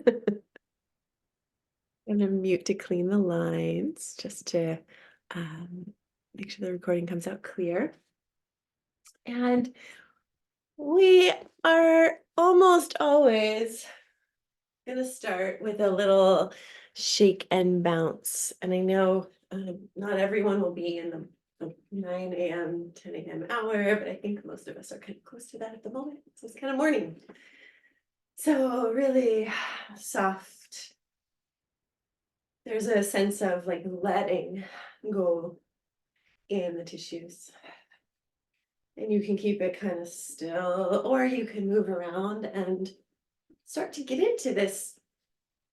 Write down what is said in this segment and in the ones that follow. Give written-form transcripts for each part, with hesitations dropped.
I'm gonna mute to clean the lines just to make sure the recording comes out clear. And we are almost always gonna start with a little shake and bounce. And I know not everyone will be in the 9 a.m., 10 a.m. hour, but I think most of us are kind of close to that at the moment. So it's kind of morning. So really soft. There's a sense of like letting go in the tissues. And you can keep it kind of still, or you can move around and start to get into this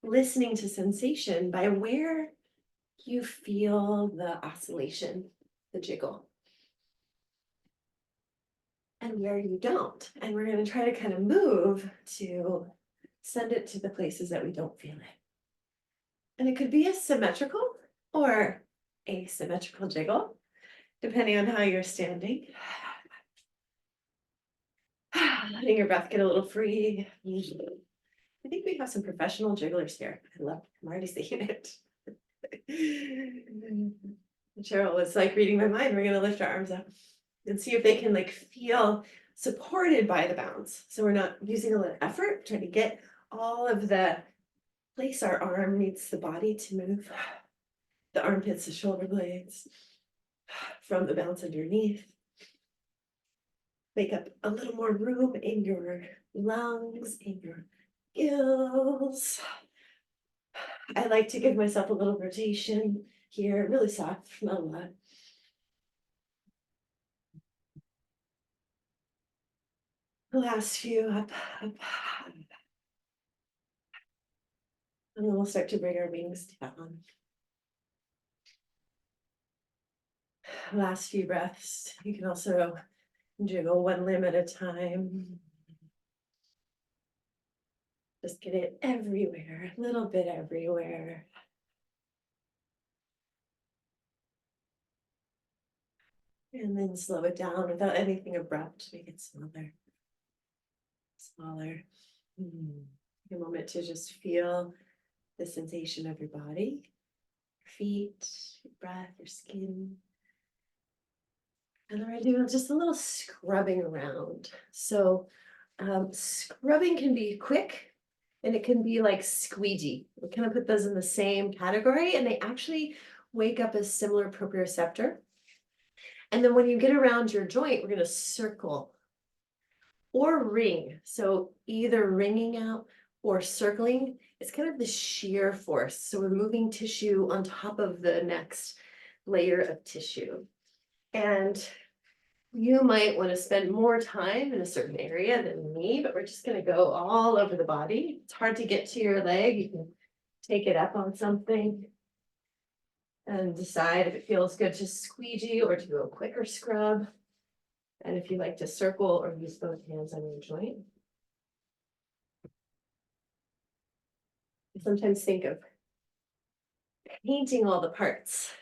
listening to sensation by where you feel the oscillation, the jiggle, and where you don't. And we're going to try to kind of move to send it to the places that we don't feel it. And it could be a symmetrical or asymmetrical jiggle, depending on how you're standing. Letting your breath get a little free. I think we have some professional jigglers here. I'm already seeing it. Cheryl was like reading my mind. We're gonna lift our arms up and see if they can like feel supported by the bounce. So we're not using a lot of effort, trying to get all of the place our arm meets the body to move. The armpits, the shoulder blades, from the bounce underneath. Make up a little more room in your lungs, in your gills. I like to give myself a little rotation here, really soft, not a lot. The last few up. And then we'll start to bring our wings down. Last few breaths. You can also jiggle one limb at a time. Just get it everywhere, a little bit everywhere. And then slow it down without anything abrupt. Make it smaller. Smaller. Take a moment to just feel the sensation of your body, your feet, your breath, your skin. And then we're doing just a little scrubbing around. So scrubbing can be quick and it can be like squeegee. We kind of put those in the same category and they actually wake up a similar proprioceptor. And then when you get around your joint, we're going to circle or ring. So either ringing out or circling. It's kind of the shear force. So we're moving tissue on top of the next layer of tissue. And you might want to spend more time in a certain area than me, but we're just going to go all over the body. It's hard to get to your leg. You can take it up on something and decide if it feels good to squeegee or to do a quicker scrub. And if you like to circle or use both hands on your joint. I sometimes think of painting all the parts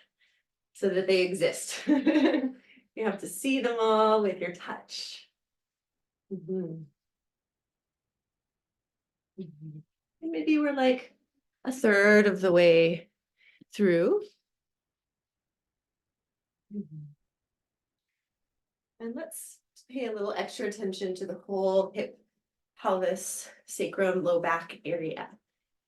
so that they exist. You have to see them all with your touch. And maybe we're like a third of the way through. And let's pay a little extra attention to the whole hip, pelvis, sacrum, low back area.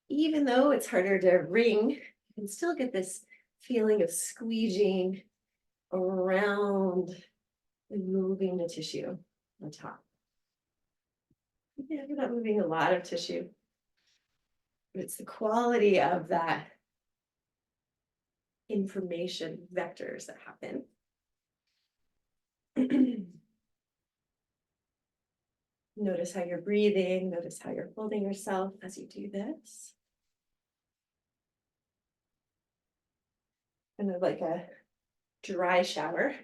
Even though it's harder to ring, you can still get this feeling of squeegeeing around and moving the tissue on top. Yeah, you're not moving a lot of tissue. But it's the quality of that information vectors that happen. Notice how you're breathing. Notice how you're holding yourself as you do this. Kind of like a dry shower.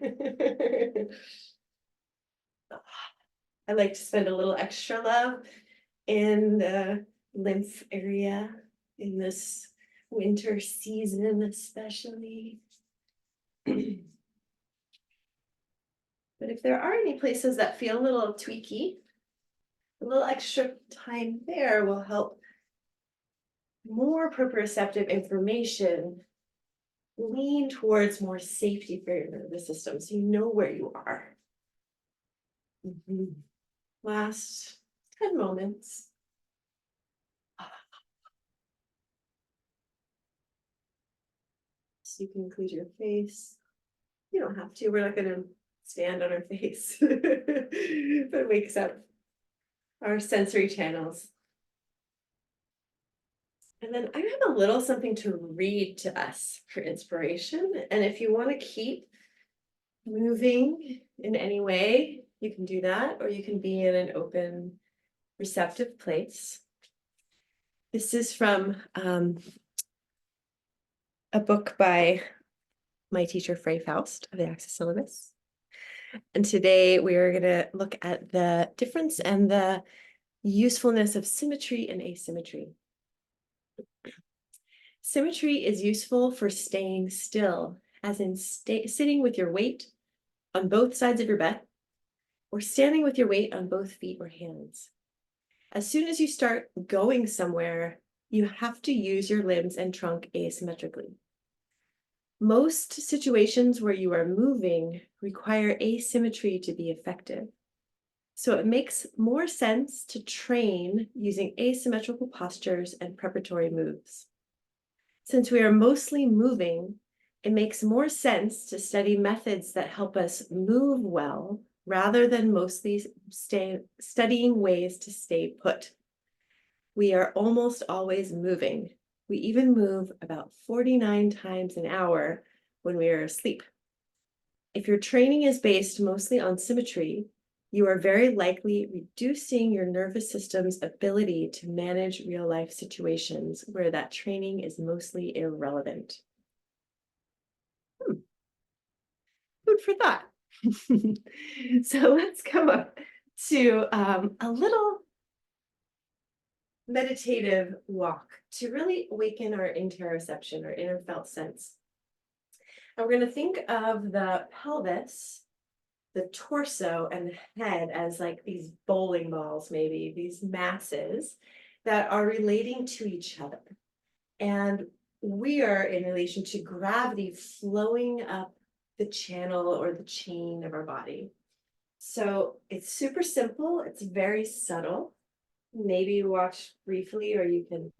I like to spend a little extra love in the lymph area in this winter season, especially. But if there are any places that feel a little tweaky, a little extra time there will help more proprioceptive information, lean towards more safety for your nervous system so you know where you are. Last 10 moments. So you can include your face. You don't have to. We're not going to stand on our face, but it wakes up our sensory channels. And then I have a little something to read to us for inspiration. And if you want to keep moving in any way, you can do that, or you can be in an open, receptive place. This is from a book by my teacher, Frey Faust of the Access Syllabus. And today we are going to look at the difference and the usefulness of symmetry and asymmetry. Symmetry is useful for staying still, as in sitting with your weight on both sides of your bed, or standing with your weight on both feet or hands. As soon as you start going somewhere, you have to use your limbs and trunk asymmetrically. Most situations where you are moving require asymmetry to be effective. So it makes more sense to train using asymmetrical postures and preparatory moves. Since we are mostly moving, it makes more sense to study methods that help us move well rather than mostly studying ways to stay put. We are almost always moving. We even move about 49 times an hour when we are asleep. If your training is based mostly on symmetry, you are very likely reducing your nervous system's ability to manage real-life situations where that training is mostly irrelevant. Food for thought. So let's come up to a little meditative walk to really awaken our interoception, our inner felt sense. And we're going to think of the pelvis, the torso, and the head as like these bowling balls, maybe these masses that are relating to each other. And we are in relation to gravity flowing up the channel or the chain of our body. So it's super simple. It's very subtle. Maybe watch briefly, or you can,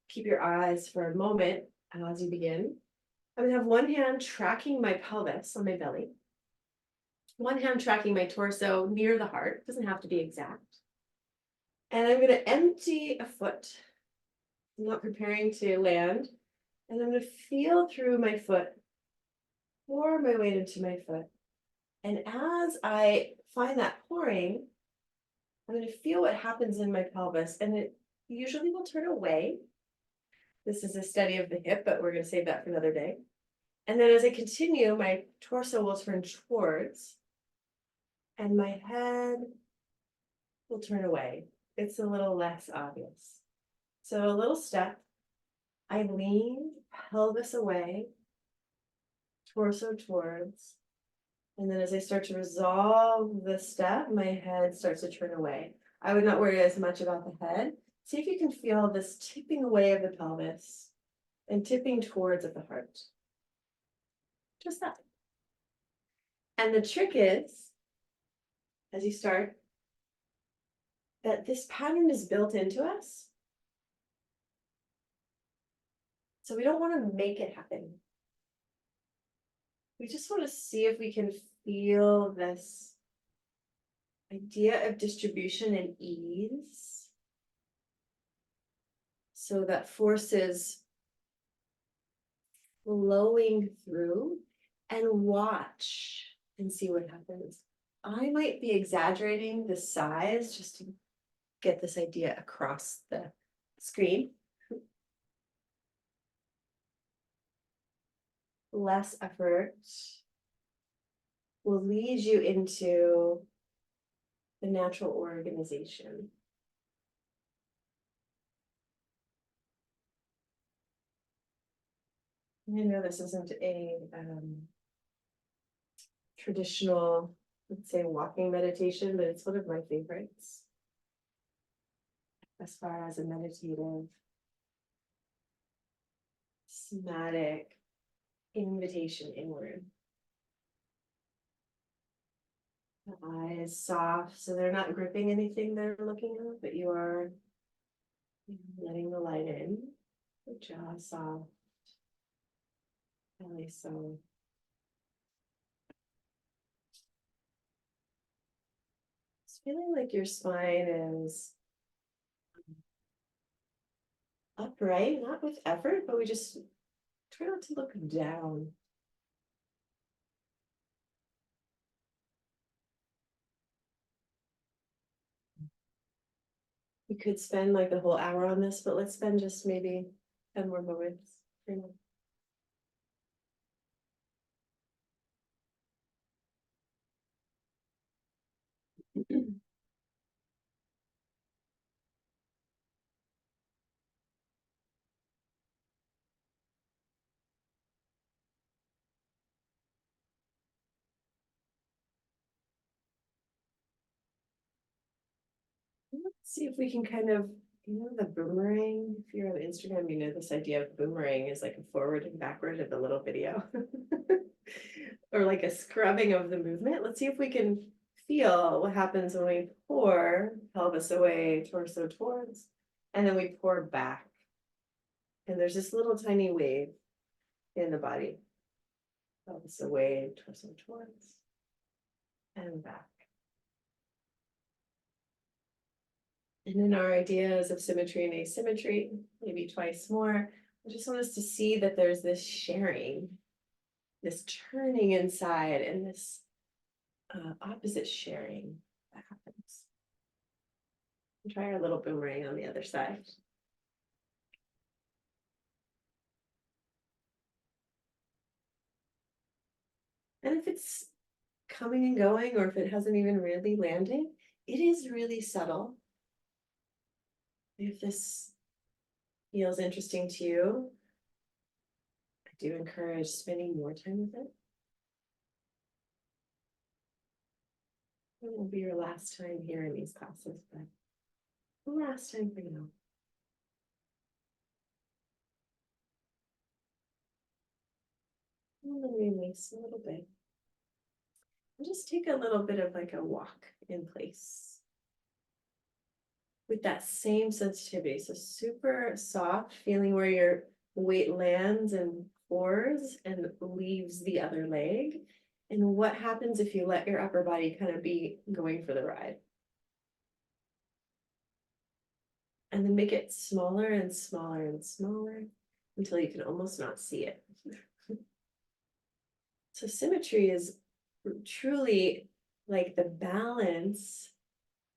keep your eyes for a moment as you begin. I'm gonna have one hand tracking my pelvis on my belly, one hand tracking my torso near the heart, doesn't have to be exact. And I'm gonna empty a foot. I'm not preparing to land. And I'm gonna feel through my foot, pour my weight into my foot. And as I find that pouring, I'm gonna feel what happens in my pelvis, and it usually will turn away. This is a study of the hip, but we're gonna save that for another day. And then as I continue, my torso will turn towards, and my head will turn away. It's a little less obvious. So a little step, I lean, pelvis away, torso towards, and then as I start to resolve the step, my head starts to turn away. I would not worry as much about the head. See if you can feel this tipping away of the pelvis and tipping towards of the heart. Just that. And the trick is, as you start, that this pattern is built into us. So we don't want to make it happen. We just want to see if we can feel this idea of distribution and ease. So that force is flowing through, and watch and see what happens. I might be exaggerating the size just to get this idea across the screen. Less effort will lead you into the natural organization. I know this isn't a traditional, let's say, walking meditation, but it's one of my favorites as far as a meditative somatic invitation inward. The eyes soft, so they're not gripping anything they're looking at, but you are letting the light in. The jaw soft, belly soft. It's feeling like your spine is upright, not with effort, but we just try not to look down. We could spend like the whole hour on this, but let's spend just maybe 10 more moments. Let's see if we can kind of, the boomerang. If you're on Instagram, you know this idea of boomerang is like a forward and backward of the little video. Or like a scrubbing of the movement. Let's see if we can feel what happens when we pour pelvis away, torso towards, and then we pour back. And there's this little tiny wave in the body. Pelvis away, torso towards, and back. And in our ideas of symmetry and asymmetry, maybe twice more, I just want us to see that there's this sharing, this turning inside, and this opposite sharing that happens. And try our little boomerang on the other side. And if it's coming and going, or if it hasn't even really landed, it is really subtle. If this feels interesting to you, I do encourage spending more time with it. It will be your last time here in these classes, but the last time for now. And then release a little bit. And just take a little bit of like a walk in place. With that same sensitivity, so super soft, feeling where your weight lands and pours and leaves the other leg. And what happens if you let your upper body kind of be going for the ride? And then make it smaller and smaller and smaller until you can almost not see it. So symmetry is truly like the balance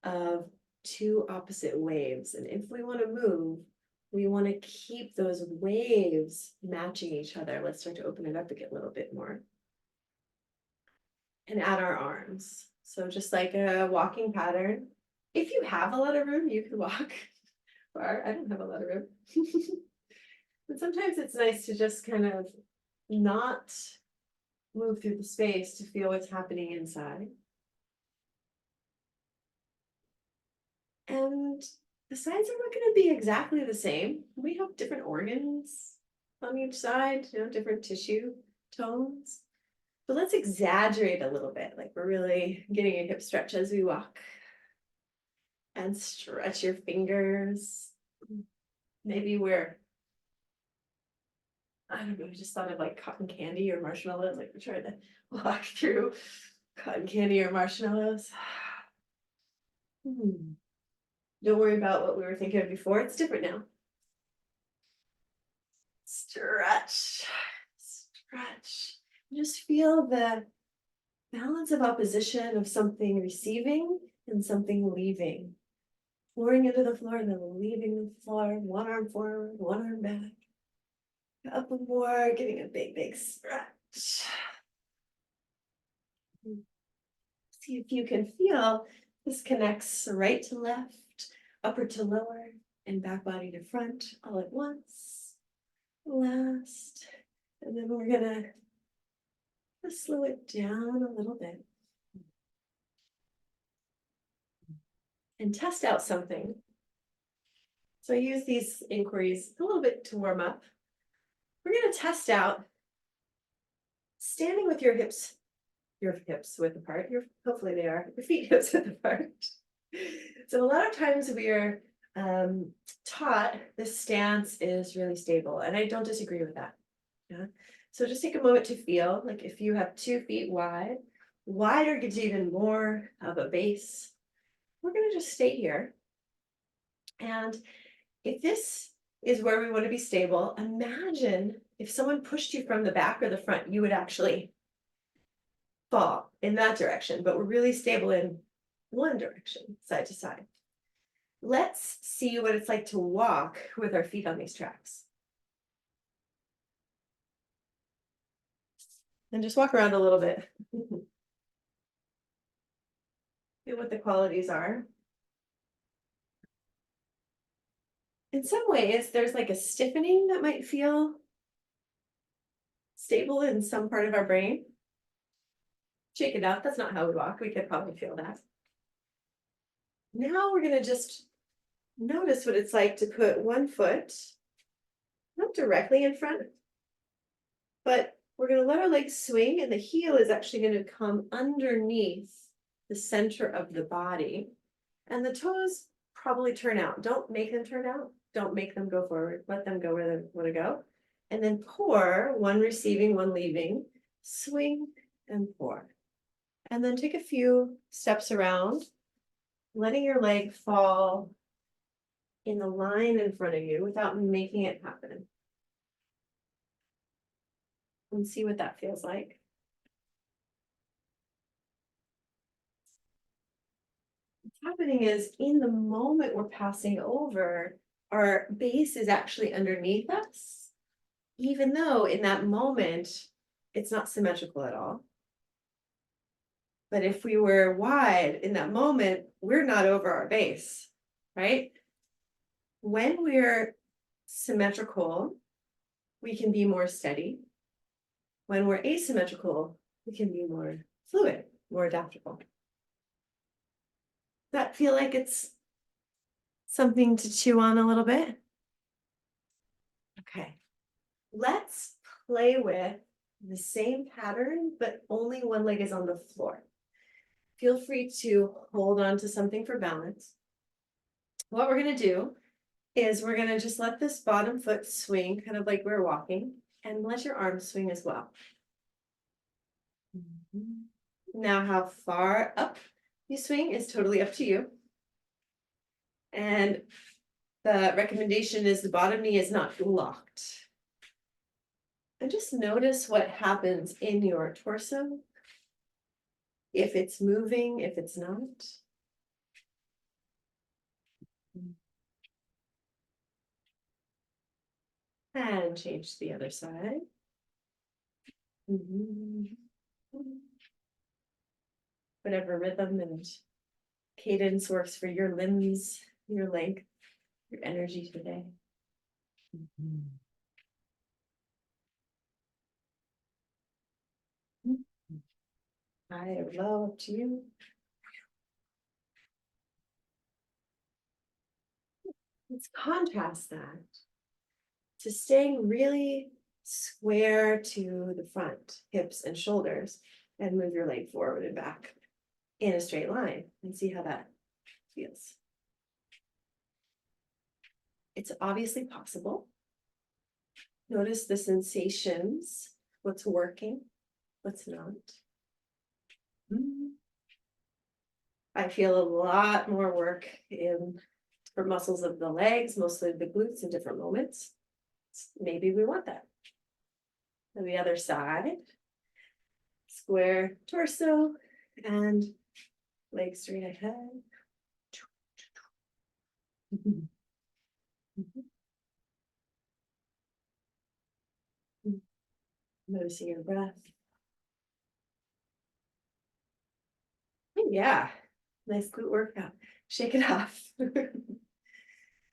of two opposite waves. And if we want to move, we want to keep those waves matching each other. Let's start to open it up a little bit more. And add our arms. So just like a walking pattern. If you have a lot of room, you can walk far. I don't have a lot of room. But sometimes it's nice to just kind of not move through the space to feel what's happening inside. And the sides are not going to be exactly the same. We have different organs on each side, different tissue tones. But let's exaggerate a little bit, like we're really getting a hip stretch as we walk. And stretch your fingers. Maybe I don't know, I just thought of like cotton candy or marshmallows, like we're trying to walk through cotton candy or marshmallows. Don't worry about what we were thinking of before, it's different now. Stretch, stretch. Just feel the balance of opposition of something receiving and something leaving. Pouring into the floor and then leaving the floor, one arm forward, one arm back. Up and more, getting a big, big stretch. See if you can feel this connects right to left, upper to lower, and back body to front all at once. Last. And then we're gonna slow it down a little bit. And test out something. So I use these inquiries a little bit to warm up. we're going to test out standing with your hips width apart. Hopefully they are, your feet hips width apart. So a lot of times we are taught this stance is really stable, and I don't disagree with that. Yeah. So just take a moment to feel like if you have 2 feet wide, wider gives you even more of a base. We're going to just stay here. And if this is where we want to be stable, imagine if someone pushed you from the back or the front, you would actually fall in that direction, but we're really stable in one direction, side to side. Let's see what it's like to walk with our feet on these tracks. And just walk around a little bit. See what the qualities are. In some ways, there's like a stiffening that might feel stable in some part of our brain. Shake it out. That's not how we walk. We could probably feel that. Now we're going to just notice what it's like to put one foot, not directly in front, but we're going to let our legs swing, and the heel is actually going to come underneath the center of the body. And the toes probably turn out. Don't make them turn out. Don't make them go forward. Let them go where they want to go. And then pour, one receiving, one leaving. Swing and pour. And then take a few steps around, letting your leg fall in the line in front of you without making it happen. And see what that feels like. What's happening is in the moment we're passing over, our base is actually underneath us, even though in that moment it's not symmetrical at all. But if we were wide in that moment, we're not over our base, right? When we're symmetrical, we can be more steady. When we're asymmetrical, we can be more fluid, more adaptable. That feel like it's something to chew on a little bit? Okay, let's play with the same pattern, but only one leg is on the floor. Feel free to hold on to something for balance. What we're going to do is we're going to just let this bottom foot swing, kind of like we're walking, and let your arms swing as well. Now, how far up you swing is totally up to you. And the recommendation is the bottom knee is not locked. And just notice what happens in your torso. If it's moving, if it's not. And change to the other side. Whatever rhythm and cadence works for your limbs, your length, your energy today. High or low, up to you. Let's contrast that to staying really square to the front, hips and shoulders, and move your leg forward and back in a straight line and see how that feels. It's obviously possible. Notice the sensations, what's working, what's not. I feel a lot more work for muscles of the legs, mostly the glutes in different moments. Maybe we want that. And the other side, square torso and legs straight ahead. Noticing your breath. Yeah, nice glute workout. Shake it off.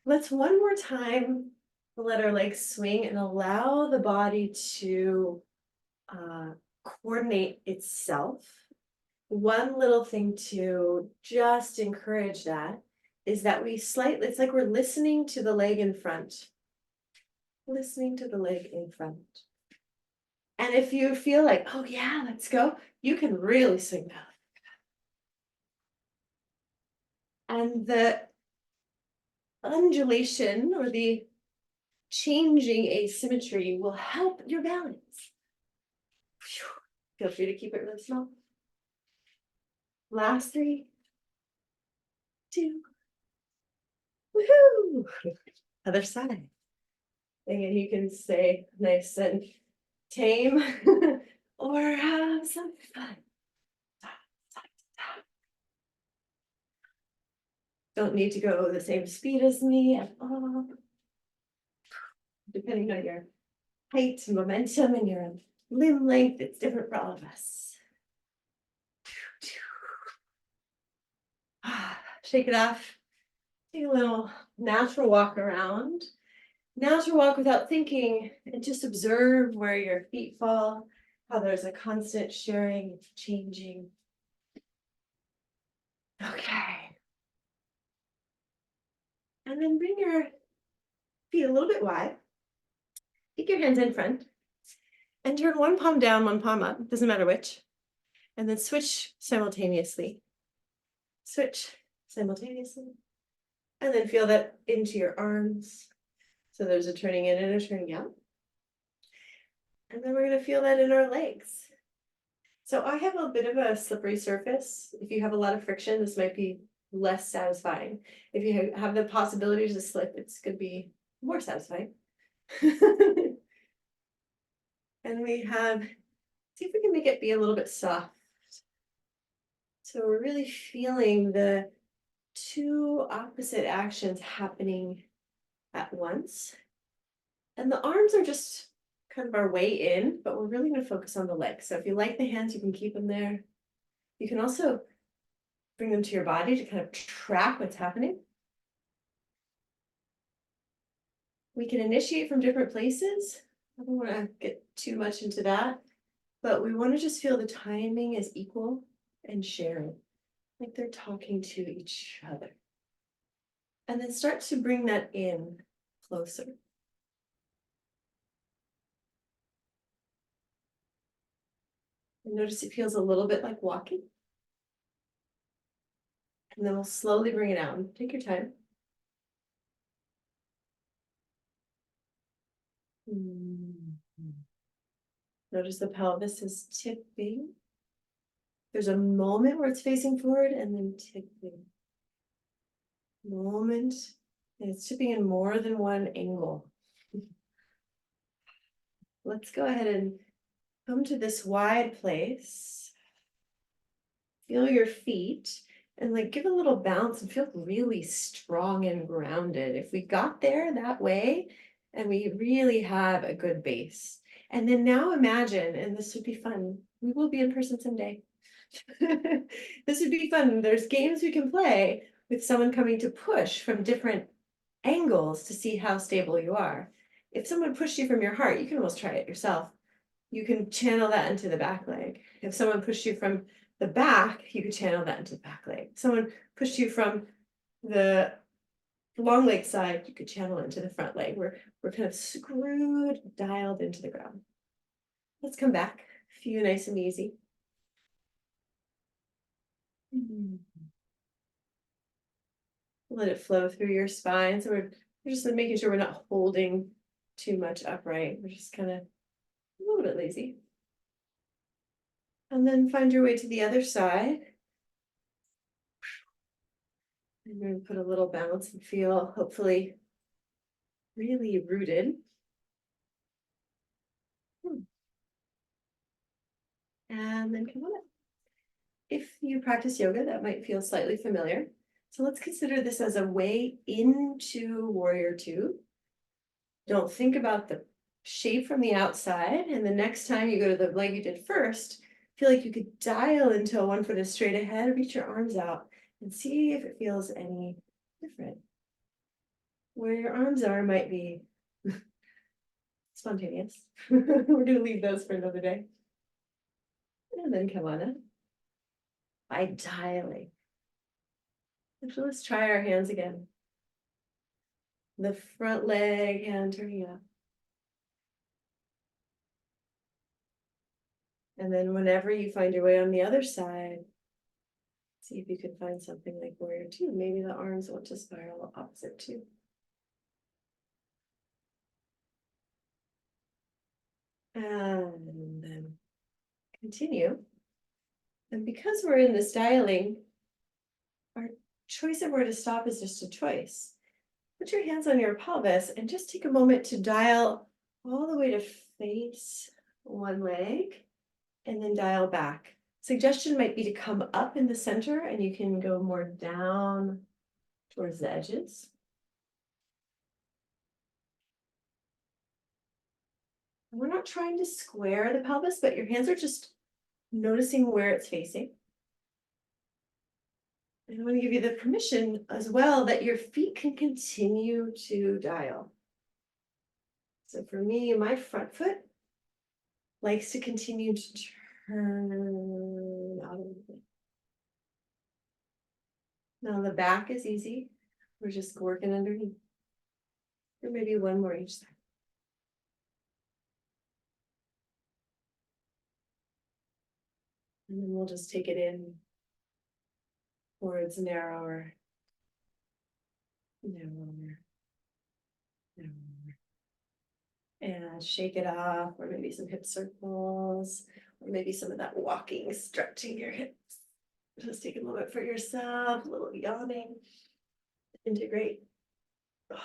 Let's one more time let our legs swing and allow the body to coordinate itself. One little thing to just encourage that is that it's like we're listening to the leg in front. listening to the leg in front. And if you feel like, oh yeah, let's go, you can really swing that. And the undulation or the changing asymmetry will help your balance. Feel free to keep it really small. Last 3, 2, woohoo! Other side. And you can stay nice and tame or have some fun. Don't need to go the same speed as me at all. Depending on your height and momentum and your limb length, it's different for all of us. Shake it off. Take a little natural walk around. Natural walk without thinking, and just observe where your feet fall, how there's a constant sharing, changing. Okay. And then bring your feet a little bit wide. Keep your hands in front. And turn one palm down, one palm up. Doesn't matter which. And then switch simultaneously. Switch simultaneously. And then feel that into your arms. So there's a turning in and a turning out. And then we're going to feel that in our legs. So I have a bit of a slippery surface. If you have a lot of friction, this might be less satisfying. If you have the possibility to slip, it's going to be more satisfying. And we have, see if we can make it be a little bit soft. So we're really feeling the 2 opposite actions happening at once. And the arms are just kind of our way in, but we're really going to focus on the legs. So if you like the hands, you can keep them there. You can also bring them to your body to kind of track what's happening. We can initiate from different places. I don't want to get too much into that, but we want to just feel the timing is equal and sharing, like they're talking to each other. And then start to bring that in closer. And notice it feels a little bit like walking. And then we'll slowly bring it out. Take your time. Notice the pelvis is tipping. There's a moment where it's facing forward and then tipping. Moment, and it's tipping in more than one angle. Let's go ahead and come to this wide place. Feel your feet and like give a little bounce and feel really strong and grounded. If we got there that way and we really have a good base. And then now imagine, and this would be fun, we will be in person someday. This would be fun. There's games we can play with someone coming to push from different angles to see how stable you are. If someone pushed you from your heart, you can almost try it yourself. You can channel that into the back leg. If someone pushed you from the back, you could channel that into the back leg. If someone pushed you from the long leg side, you could channel it into the front leg. We're kind of screwed, dialed into the ground. Let's come back. Few nice and easy. Let it flow through your spine. So we're just making sure we're not holding too much upright. We're just kind of a little bit lazy. And then find your way to the other side. And we're going to put a little bounce and feel hopefully really rooted. And then come on up. If you practice yoga, that might feel slightly familiar. So let's consider this as a way into Warrior Two. Don't think about the shape from the outside. And the next time you go to the leg you did first, feel like you could dial into one foot is straight ahead, reach your arms out and see if it feels any different. Where your arms are might be spontaneous. We're going to leave those for another day. And then come on up by dialing. So let's try our hands again. The front leg hand turning up. And then whenever you find your way on the other side, see if you can find something like warrior two. Maybe the arms want to spiral opposite too. And then continue. And because we're in the styling, our choice of where to stop is just a choice. Put your hands on your pelvis and just take a moment to dial all the way to face one leg and then dial back. Suggestion might be to come up in the center and you can go more down towards the edges. And we're not trying to square the pelvis, but your hands are just noticing where it's facing. And I want to give you the permission as well that your feet can continue to dial. So for me, my front foot likes to continue to turn out a little bit. Now the back is easy. We're just working underneath. Or maybe one more each side. And then we'll just take it in towards narrower, narrower, narrower. And shake it off, or maybe some hip circles, or maybe some of that walking, stretching your hips. Just take a moment for yourself, a little yawning. Integrate. How's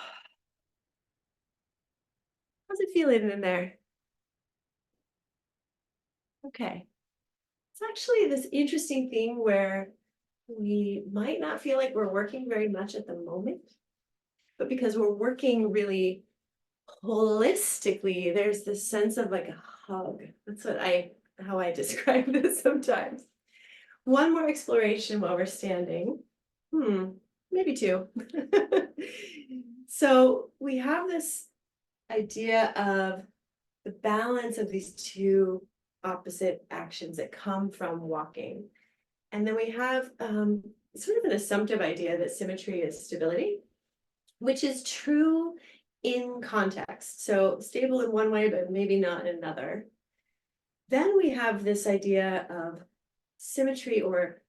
it feeling in there? Okay. It's actually this interesting thing where we might not feel like we're working very much at the moment, but because we're working really holistically, there's this sense of like a hug. That's how I describe this sometimes. One more exploration while we're standing. Maybe two. So we have this idea of the balance of these two opposite actions that come from walking. And then we have sort of an assumptive idea that symmetry is stability, which is true in context. So stable in one way, but maybe not in another. Then we have this idea of symmetry or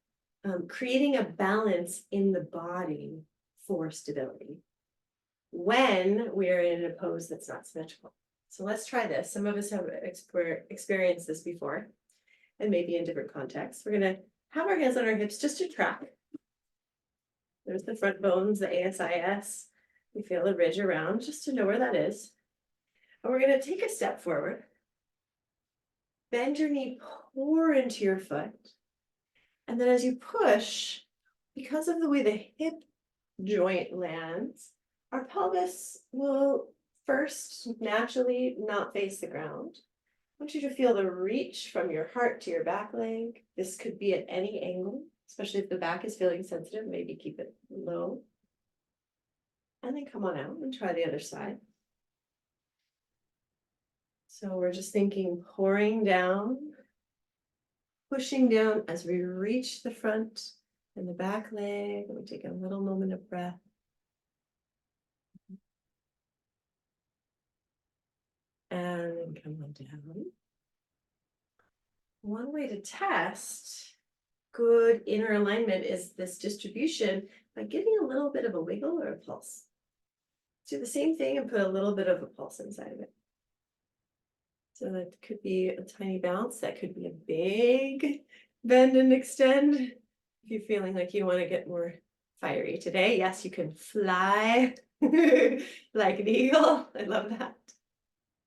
creating a balance in the body for stability when we're in a pose that's not symmetrical. So let's try this. Some of us have experienced this before, and maybe in different contexts. We're going to have our hands on our hips just to track. There's the front bones, the ASIS. We feel the ridge around, just to know where that is. And we're going to take a step forward. Bend your knee, pour into your foot. And then as you push, because of the way the hip joint lands, our pelvis will first naturally not face the ground. I want you to feel the reach from your heart to your back leg. This could be at any angle, especially if the back is feeling sensitive, maybe keep it low. And then come on out and try the other side. So we're just thinking, pouring down, pushing down as we reach the front and the back leg. We take a little moment of breath. And then come on down. One way to test good inner alignment is this distribution by giving a little bit of a wiggle or a pulse. Do the same thing and put a little bit of a pulse inside of it. So that could be a tiny bounce, that could be a big bend and extend. If you're feeling like you want to get more fiery today, yes, you can fly like an eagle. I love that.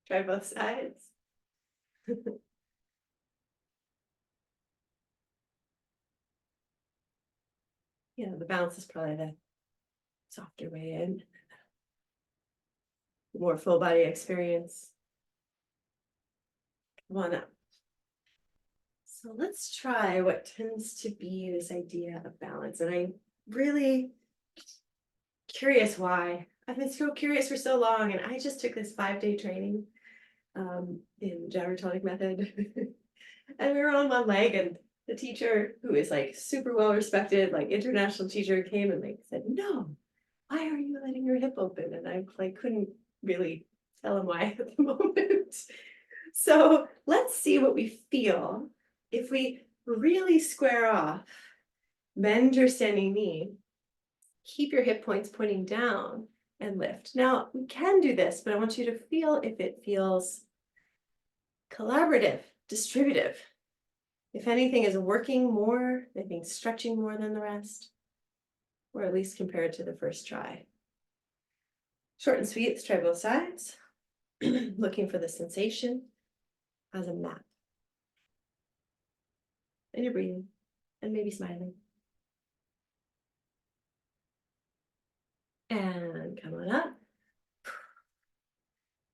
Try both sides. The bounce is probably the softer way in. More full body experience. Come on up. So let's try what tends to be this idea of balance. And I'm really curious why. I've been so curious for so long, and I just took this 5-day training in gyrotonic method. And we were on one leg, and the teacher, who is like super well respected, like international teacher, came and like said, "No, why are you letting your hip open?" And I like couldn't really tell him why at the moment. So let's see what we feel if we really square off, bend your standing knee, keep your hip points pointing down, and lift. Now, we can do this, but I want you to feel if it feels collaborative, distributive. If anything is working more, anything stretching more than the rest, or at least compared to the first try. Short and sweet, let's try both sides. Looking for the sensation as a map. And you're breathing, and maybe smiling. And come on up.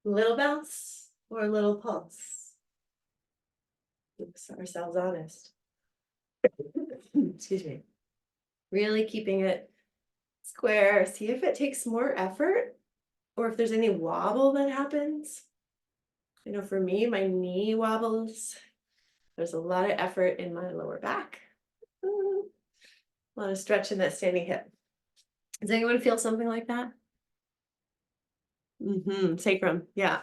A little bounce or a little pulse. Keep ourselves honest. Excuse me. Really keeping it square. See if it takes more effort or if there's any wobble that happens. I know for me, my knee wobbles. There's a lot of effort in my lower back. A lot of stretch in that standing hip. Does anyone feel something like that? Sacrum, yeah.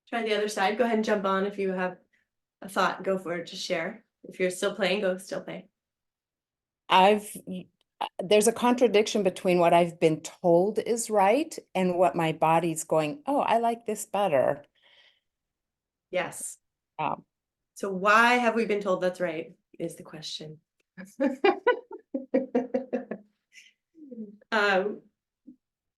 Try the other side. Go ahead and jump on if you have a thought. Go for it to share. If you're still playing, go still play. There's a contradiction between what I've been told is right and what my body's going, oh, I like this better. Yes. Um, So why have we been told that's right is the question.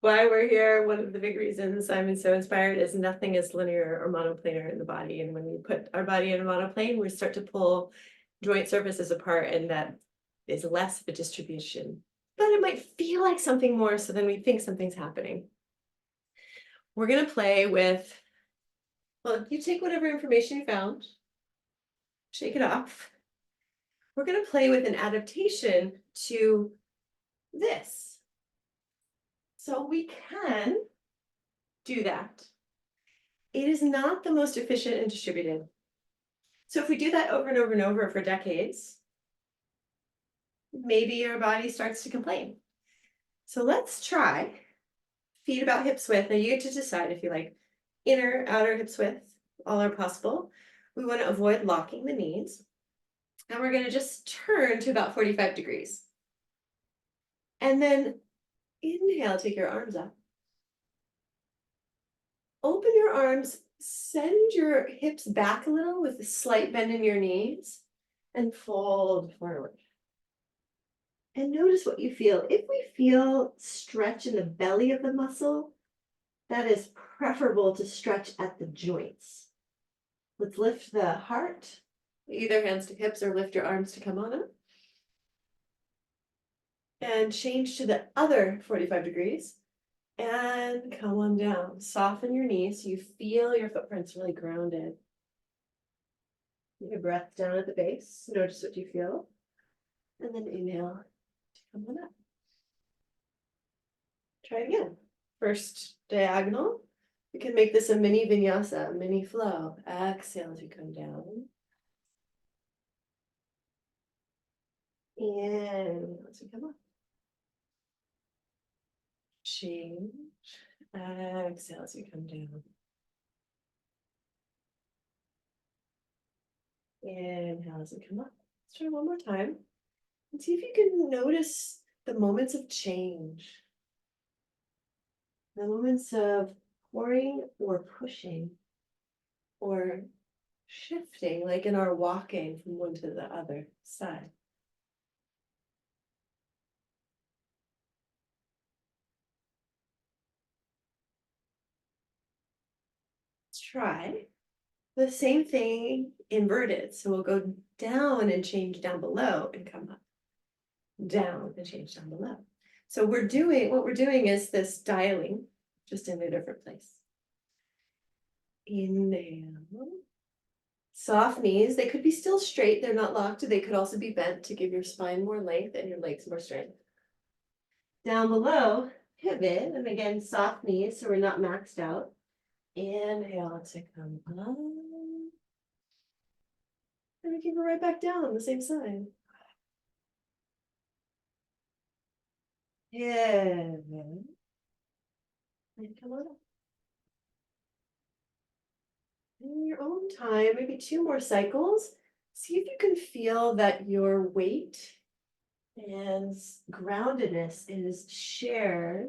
Why we're here, one of the big reasons I'm so inspired is nothing is linear or monoplanar in the body. And when we put our body in a monoplane, we start to pull joint surfaces apart, and that is less of a distribution. But it might feel like something more, so then we think something's happening. We're going to play with, well, you take whatever information you found, shake it off. We're going to play with an adaptation to this. So we can do that. It is not the most efficient and distributed. So if we do that over and over and over for decades, maybe your body starts to complain. So let's try feet about hips width. Now you get to decide if you like inner, outer hips width, all are possible. We want to avoid locking the knees. And we're going to just turn to about 45 degrees. And then inhale, take your arms up. Open your arms, send your hips back a little with a slight bend in your knees, and fold forward. And notice what you feel. If we feel stretch in the belly of the muscle, that is preferable to stretch at the joints. Let's lift the heart, either hands to hips or lift your arms to come on up. And change to the other 45 degrees. And come on down. Soften your knees so you feel your footprints really grounded. Take a breath down at the base. Notice what you feel. And then inhale to come on up. Try it again. First diagonal. We can make this a mini vinyasa, a mini flow. Exhale as you come down. And as you come up. Change. Exhale as you come down. Inhale as you come up. Let's try one more time. And see if you can notice the moments of change. The moments of pouring or pushing or shifting, like in our walking from one to the other side. Let's try the same thing inverted. So we'll go down and change down below and come up. Down and change down below. So what we're doing is this dialing, just in a different place. Inhale. Soft knees, they could be still straight, they're not locked, they could also be bent to give your spine more length and your legs more strength. Down below, pivot, and again, soft knees, so we're not maxed out. Inhale to come up. And we can go right back down on the same side. Pivot. And come on up. in your own time, maybe 2 more cycles, see if you can feel that your weight and groundedness is shared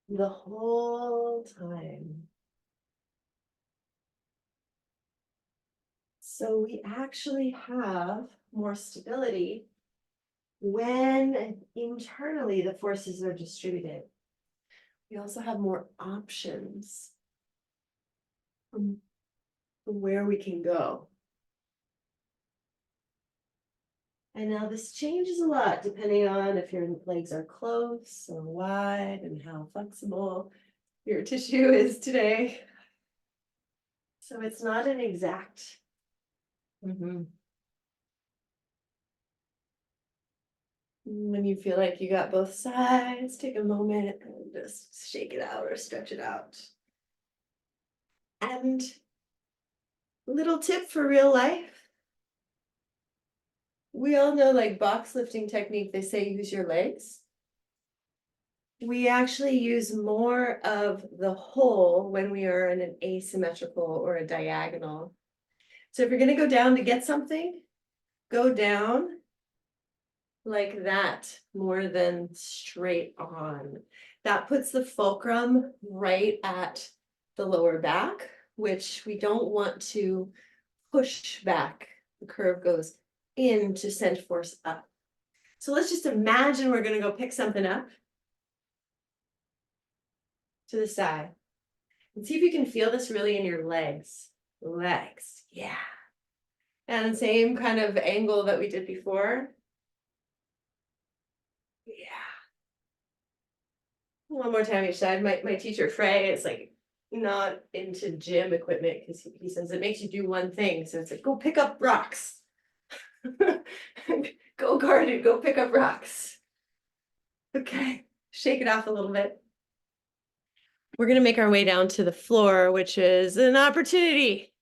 the whole time. So we actually have more stability when internally the forces are distributed. We also have more options from where we can go. And now this changes a lot depending on if your legs are close or wide and how flexible your tissue is today. So it's not an exact. When you feel like you got both sides, take a moment and just shake it out or stretch it out. And little tip for real life. We all know, like, box lifting technique, they say use your legs. We actually use more of the whole when we are in an asymmetrical or a diagonal. So if you're going to go down to get something, go down like that more than straight on. That puts the fulcrum right at the lower back, which we don't want to push back. The curve goes in to send force up. So let's just imagine we're going to go pick something up to the side. And see if you can feel this really in your legs. Legs, yeah. And same kind of angle that we did before. Yeah. One more time each side. My teacher, Frey, is like not into gym equipment because he says it makes you do one thing. So it's like, go pick up rocks. Go garden, go pick up rocks. Okay, shake it off a little bit. We're going to make our way down to the floor, which is an opportunity.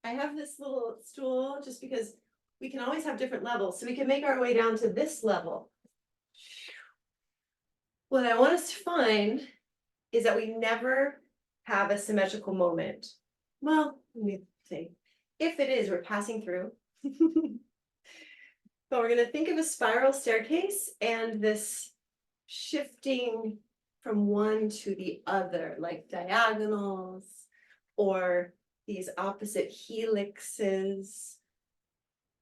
I have this little stool just because we can always have different levels. So we can make our way down to this level. What I want us to find is that we never have a symmetrical moment. Well, let me say, if it is, we're passing through. But we're going to think of a spiral staircase and this shifting from one to the other, like diagonals or these opposite helixes.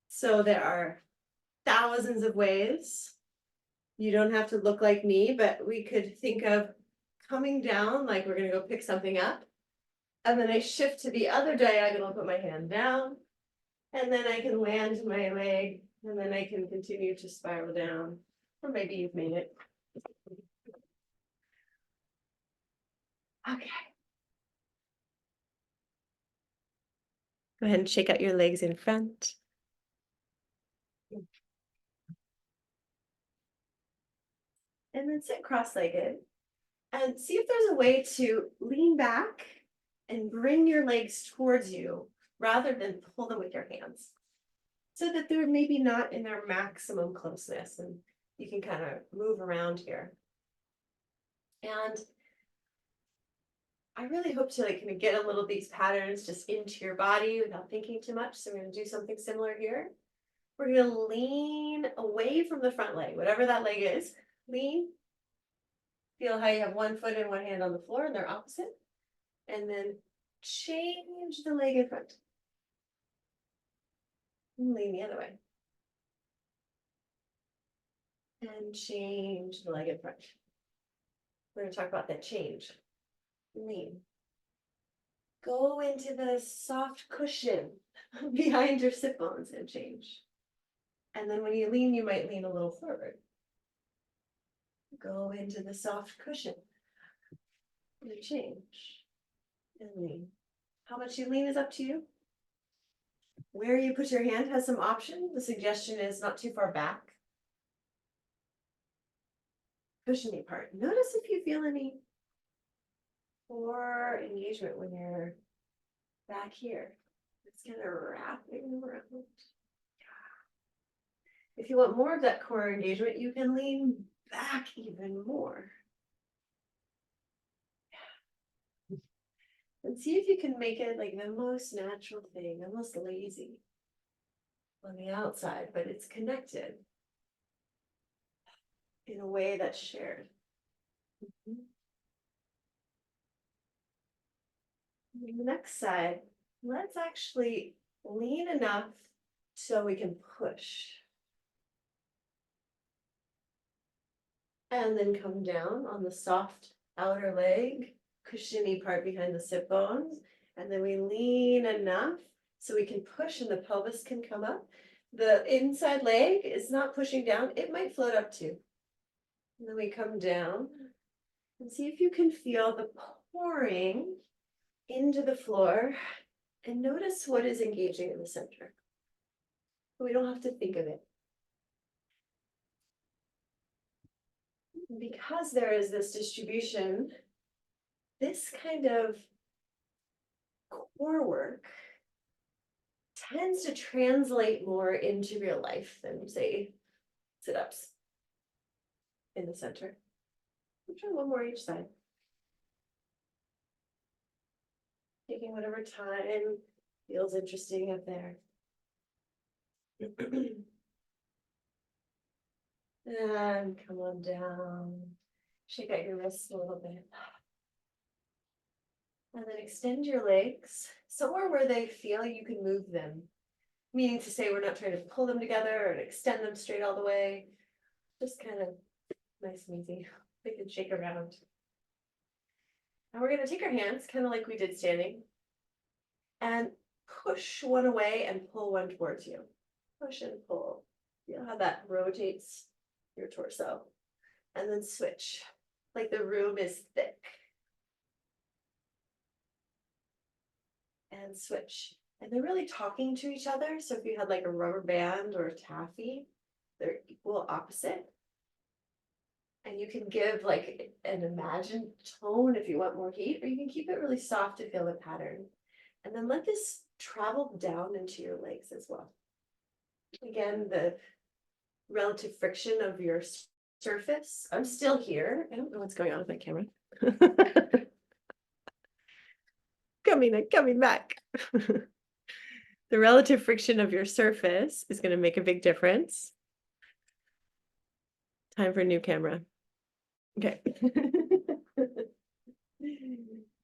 So there are thousands of ways. You don't have to look like me, but we could think of coming down like we're going to go pick something up. And then I shift to the other diagonal, put my hand down, and then I can land my leg, and then I can continue to spiral down. Or maybe you've made it. Okay. Go ahead and shake out your legs in front. And then sit cross-legged. And see if there's a way to lean back and bring your legs towards you rather than pull them with your hands. So that they're maybe not in their maximum closeness and you can kind of move around here. And I really hope to kind of get a little of these patterns just into your body without thinking too much. So we're going to do something similar here. We're going to lean away from the front leg, whatever that leg is. Lean. Feel how you have one foot and one hand on the floor and they're opposite. And then change the leg in front. And lean the other way. And change the leg in front. We're going to talk about that change. Lean. Go into the soft cushion behind your sit bones and change. And then when you lean, you might lean a little forward. Go into the soft cushion and change and lean. How much you lean is up to you. Where you put your hand has some option. The suggestion is not too far back. Cushiony part. Notice if you feel any core engagement when you're back here. It's kind of wrapping around. If you want more of that core engagement, you can lean back even more. And see if you can make it like the most natural thing, almost lazy on the outside, but it's connected in a way that's shared. Mhm. On the next side, let's actually lean enough so we can push. And then come down on the soft outer leg, cushiony part behind the sit bones. And then we lean enough so we can push and the pelvis can come up. The inside leg is not pushing down. It might float up too. And then we come down and see if you can feel the pouring into the floor and notice what is engaging in the center. We don't have to think of it. Because there is this distribution, this kind of core work tends to translate more into real life than, say, sit-ups in the center. I'll try one more each side. Taking whatever time feels interesting up there. And come on down. Shake out your wrists a little bit. And then extend your legs somewhere where they feel you can move them. Meaning to say we're not trying to pull them together or extend them straight all the way. Just kind of nice and easy. They can shake around. And we're going to take our hands, kind of like we did standing, and push one away and pull one towards you. Push and pull. Feel how that rotates your torso. And then switch, like the room is thick. And switch. And they're really talking to each other. So if you had like a rubber band or a taffy, they're equal opposite. And you can give like an imagined tone if you want more heat, or you can keep it really soft to feel the pattern. And then let this travel down into your legs as well. Again, the relative friction of your surface. I'm still here. I don't know what's going on with my camera. coming back. The relative friction of your surface is going to make a big difference. Time for a new camera. Okay.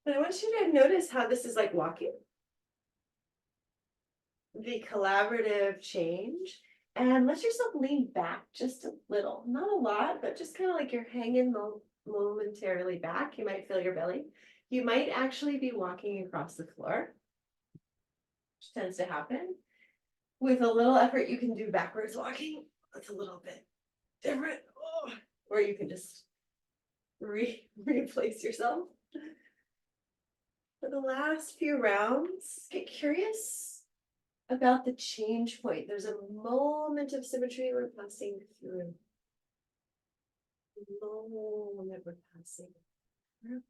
But I want you to notice how this is like walking. The collaborative change. And let yourself lean back just a little. Not a lot, but just kind of like you're hanging momentarily back. You might feel your belly. You might actually be walking across the floor, which tends to happen. With a little effort, you can do backwards walking. That's a little bit different. Oh, or you can just replace yourself. For the last few rounds, get curious about the change point. There's a moment of symmetry we're passing through. Moment we're passing through.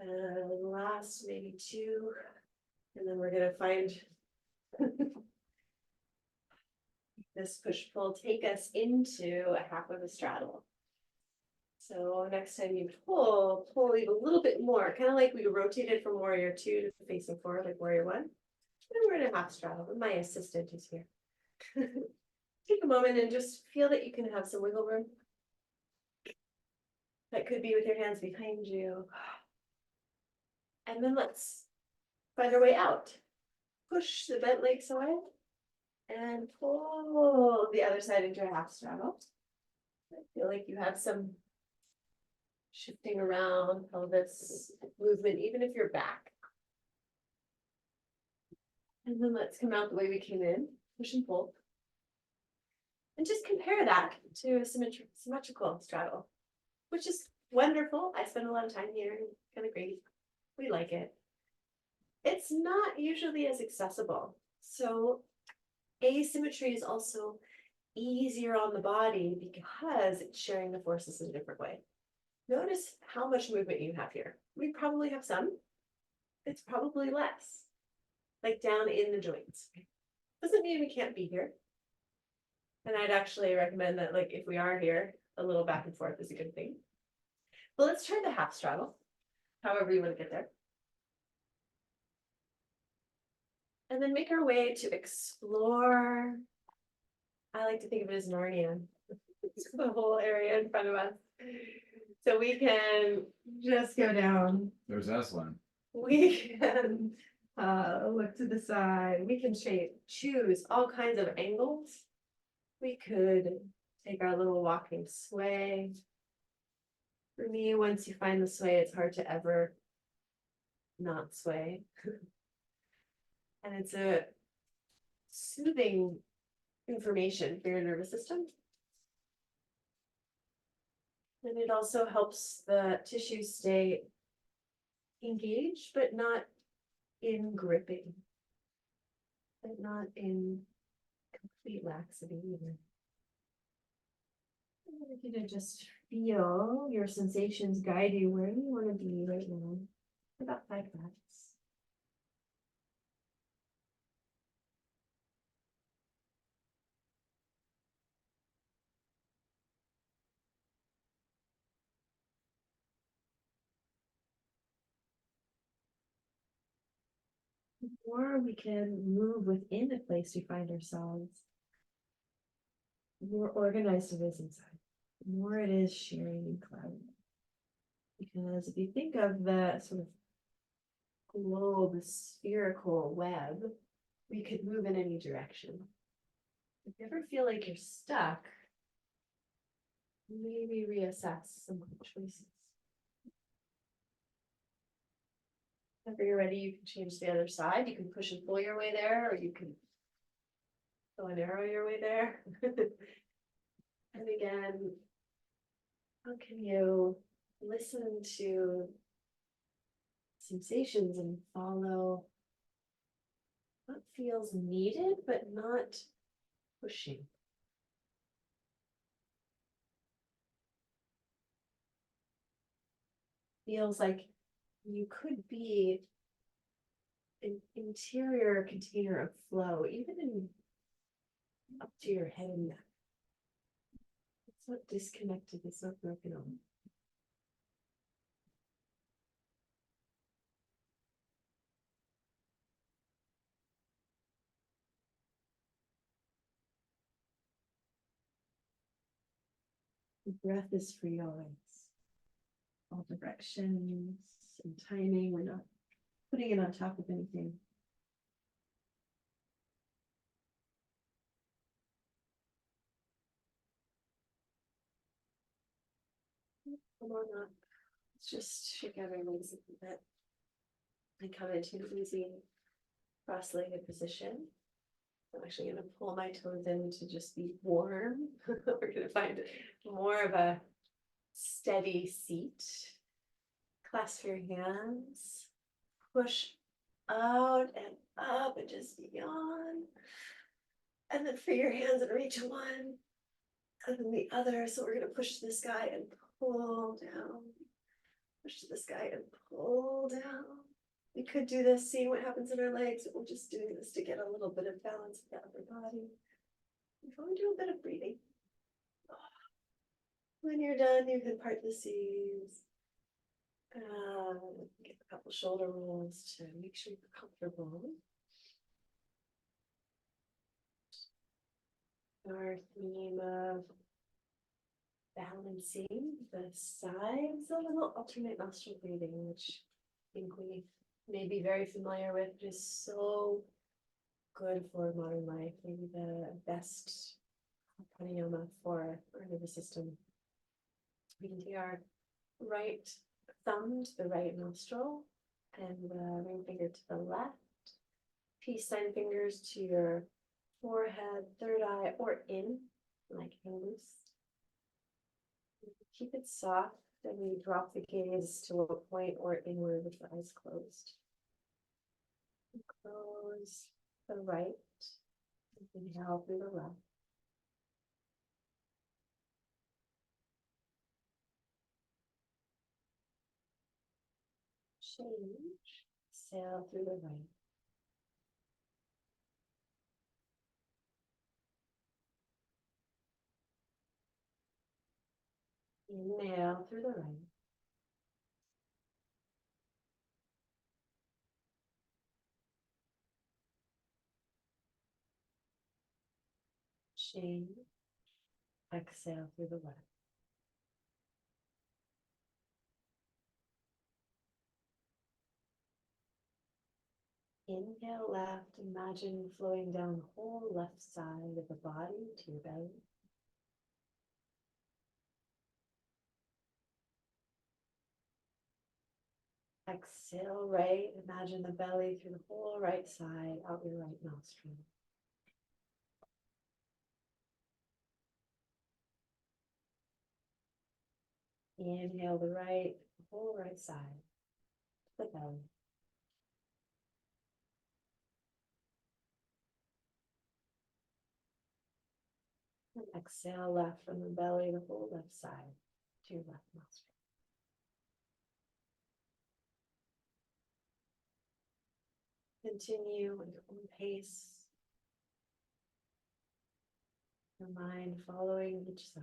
And last maybe two. And then we're gonna find this push-pull take us into a half of a straddle. So next time you pull even a little bit more, kind of like we rotated from warrior 2 to facing forward like warrior 1. And we're in a half straddle, and my assistant is here. Take a moment and just feel that you can have some wiggle room. That could be with your hands behind you. And then let's find our way out. Push the bent legs away and pull the other side into a half straddle. I feel like you have some shifting around pelvis movement, even if you're back. And then let's come out the way we came in, push and pull. And just compare that to a symmetrical straddle, which is wonderful. I spend a lot of time here, kind of great. We like it. It's not usually as accessible. So asymmetry is also easier on the body because it's sharing the forces in a different way. Notice how much movement you have here. We probably have some. It's probably less, like down in the joints. Doesn't mean we can't be here. And I'd actually recommend that, like, if we are here, a little back and forth is a good thing. But let's try the half straddle, however you want to get there. And then make our way to explore. I like to think of it as Narnia. It's the whole area in front of us. So we can just go down. There's Aslan. We can look to the side. We can choose all kinds of angles. We could take our little walking sway. For me, once you find the sway, it's hard to ever not sway. And it's a soothing information for your nervous system. And it also helps the tissue stay engaged, but not in gripping, but not in complete laxity either. I want you to just feel your sensations guide you where you want to be right now. About 5 breaths. Or we can move within the place we find ourselves. The more organized it is inside, the more it is shearing and clouding. Because if you think of the sort of globe, the spherical web, we could move in any direction. If you ever feel like you're stuck, maybe reassess some choices. Whenever you're ready, you can change the other side. You can push and pull your way there, or you can go and arrow your way there. And again, how can you listen to sensations and follow what feels needed, but not pushing? Feels like you could be an interior container of flow, even in up to your head and neck. It's not disconnected, it's not broken on. The breath is free always. All directions and timing, we're not putting it on top of anything. Come on up. Let's just shake out our legs a little bit and come into an easy cross-legged position. I'm actually going to pull my toes in to just be warm. We're going to find more of a steady seat. Clasp your hands, push out and up and just yawn. And then free your hands and reach one and then the other. So we're going to push this guy and pull down. Push to the sky and pull down. We could do this, seeing what happens in our legs. We're just doing this to get a little bit of balance in the upper body. Before we do a bit of breathing. When you're done, you can part the seas. Get a couple shoulder rolls to make sure you're comfortable. Our theme of balancing the sides a little, alternate nostril breathing, which I think we may be very familiar with, but is so good for modern life. Maybe the best pranayama for our nervous system. We can take our right thumb to the right nostril and the ring finger to the left. Peace sign fingers to your forehead, third eye, or in, like hang loose. Keep it soft, and we drop the gaze to a point or inward with the eyes closed. Close the right. Inhale through the left. Change. Exhale through the right. Inhale through the right. change. Exhale through the left. Inhale left, imagine flowing down the whole left side of the body to your belly. Exhale right, imagine the belly through the whole right side, out your right nostril. Inhale the right, the whole right side, to the belly. And exhale left from the belly, the whole left side, to your left nostril. Continue at your own pace. Your mind following each side.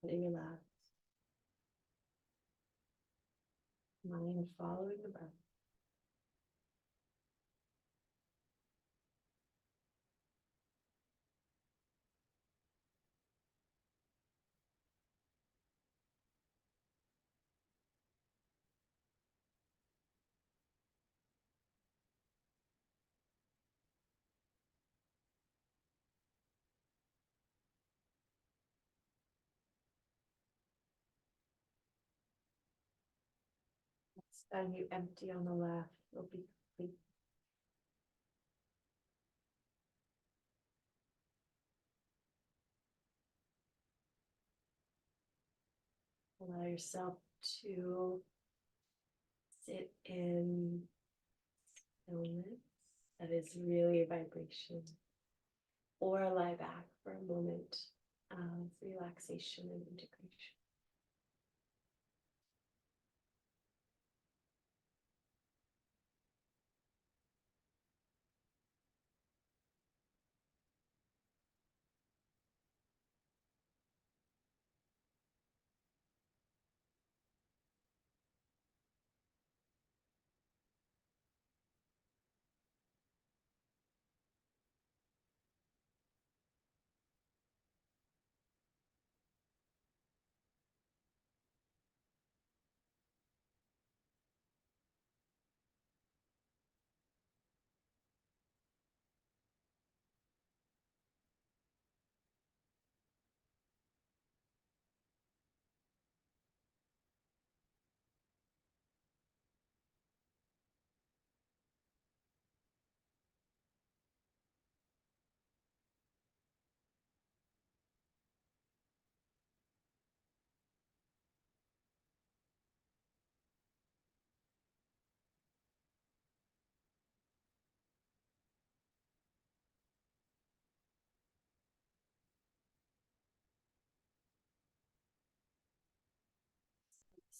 Letting relax. Mind following the breath. Next time you empty on the left, you'll be complete. Allow yourself to sit in stillness that is really a vibration, or lie back for a moment of relaxation and integration.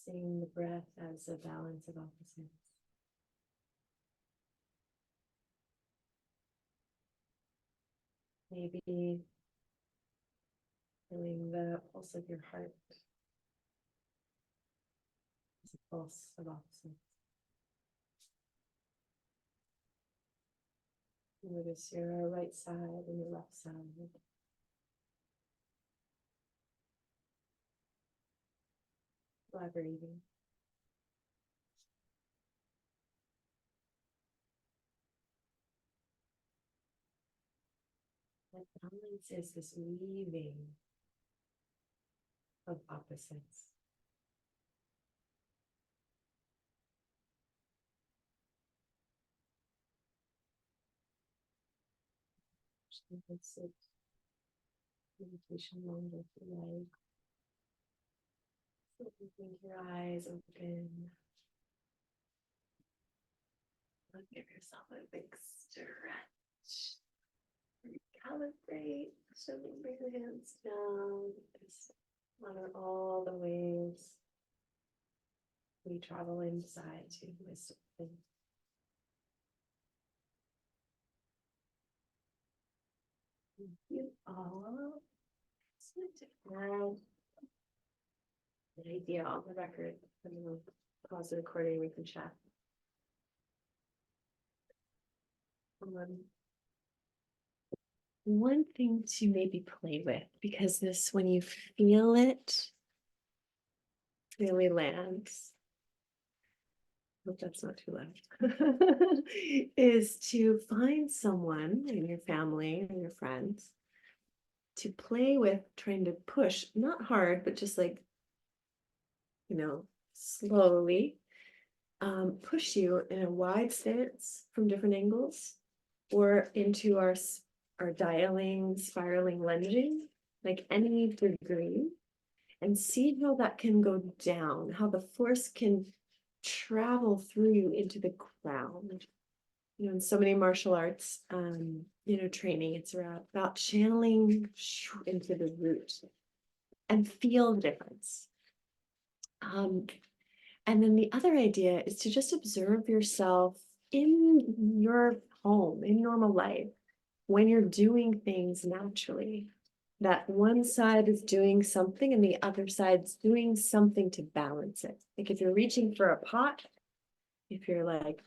Seeing the breath as a balance of opposites. Maybe feeling the pulse of your heart as a pulse of opposites. Notice your right side and your left side. Collaborating. That balance is this weaving of opposites. You can sit meditation longer if you like. So keeping your eyes open. Give yourself a big stretch. calibrate. So bring your hands down. Just honor all the ways we travel inside to wisdom. You all. And an idea on the record. And then we'll pause the recording. We can chat. One thing to maybe play with, because this, when you feel it, really lands. Hope that's not too loud. Is to find someone in your family or your friends to play with, trying to push, not hard, but just like, slowly push you in a wide stance from different angles, or into our dialing, spiraling, lunging, like any degree, and see how that can go down, how the force can travel through you into the ground. In so many martial arts, training, it's about channeling into the root and feel the difference. And then the other idea is to just observe yourself in your home, in normal life, when you're doing things naturally, that one side is doing something and the other side's doing something to balance it. Like if you're reaching for a pot, if you're like,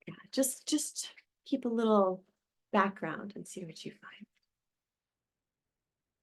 yeah, just keep a little background and see what you find.